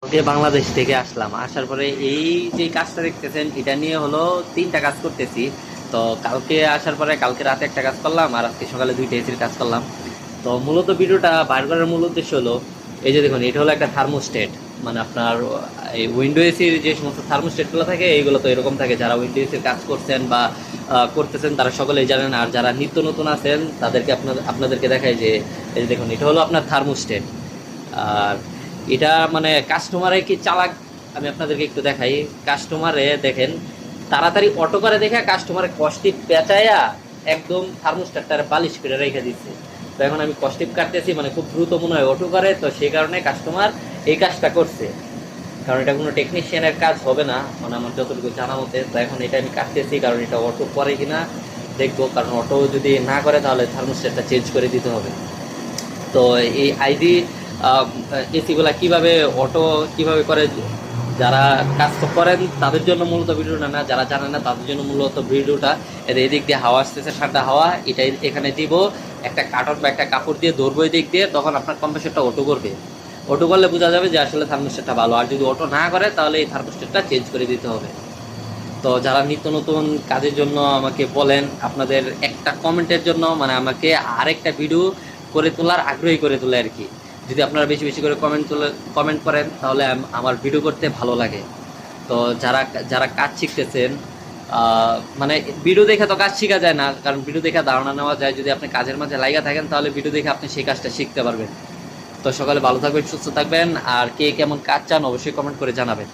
ওকে, বাংলাদেশ থেকে আসলাম। আসার পরে এই যে কাজটা দেখতেছেন এটা নিয়ে হলো 3টা কাজ করতেছি। তো কালকে আসার পরে কালকে রাতে একটা কাজ করলাম আর আজকে সকালে 2টা এসির কাজ করলাম। তো মূলত ভিডিওটা বার করার মূল উদ্দেশ্য হলো এই যে দেখুন, এটা হলো একটা থার্মোস্টেট। মানে আপনার এই উইন্ডো এসির যে সমস্ত থার্মোস্টেটগুলো থাকে এইগুলো তো এরকম থাকে। যারা উইন্ডো এসির কাজ করছেন বা করতেছেন তারা সকলেই জানেন। আর যারা নিত্য নতুন আছেন তাদেরকে আপনাদেরকে দেখায় যে এই যে দেখুন, এটা হলো আপনার থার্মোস্টেট। আর এটা মানে কাস্টমারে কি চালাক, আমি আপনাদেরকে একটু দেখাই। কাস্টমারে দেখেন তাড়াতাড়ি অটো করে দেখে কাস্টমারে কস্টিপ পেঁচায়া একদম থার্মোস্ট্যাটটার পালিশ করে রেখে দিচ্ছে। তো এখন আমি কস্টিপ কাটতেছি, মানে খুব দ্রুত মনে হয় অটো করে, তো সেই কারণে কাস্টমার এই কাজটা করছে। কারণ এটা কোনো টেকনিশিয়ানের কাজ হবে না, মানে আমার যতটুকু জানা মতে। তো এখন এটা আমি কাটতেছি কারণ এটা অটো করে কিনা দেখবো, কারণ অটো যদি না করে তাহলে থার্মোস্ট্যাটটা চেঞ্জ করে দিতে হবে। তো এই আইডি এসিগুলা কিভাবে অটো কিভাবে করে, যারা কাজ তো করেন তাদের জন্য মূলত ভিডিওটা না, যারা জানেন না তাদের জন্য মূলত ভিডিওটা। এদিক দিয়ে হাওয়া আসতেছে, ঠান্ডা হাওয়া, এটা এখানে দিব একটা কার্টন বা একটা কাপড় দিয়ে ধরবো এদিক দিয়ে, তখন আপনার কম্প্রেসরটা অটো করবে। অটো করলে বোঝা যাবে যে আসলে থার্মোস্ট্যাটটা ভালো। আর যদি অটো না করে তাহলে এই থার্মোস্ট্যাটটা চেঞ্জ করে দিতে হবে। তো যারা নিত্য নতুন কাজের জন্য আমাকে বলেন, আপনাদের একটা কমেন্টের জন্য মানে আমাকে আরেকটা ভিডিও করে তোলার আগ্রহী করে তোলে আর কি। যদি আপনারা বেশি বেশি করে কমেন্ট করেন তাহলে আমার ভিডিও করতে ভালো লাগে। তো যারা যারা কাজ শিখতেছেন, মানে ভিডিও দেখে তো কাজ শেখা যায় না, কারণ ভিডিও দেখে ধারণা নেওয়া যায়। যদি আপনি কাজের মাঝে লাইগা থাকেন তাহলে ভিডিও দেখে আপনি সেই কাজটা শিখতে পারবেন। তো সকালে ভালো থাকবেন, সুস্থ থাকবেন। আর কে কেমন কাজ চান অবশ্যই কমেন্ট করে জানাবেন।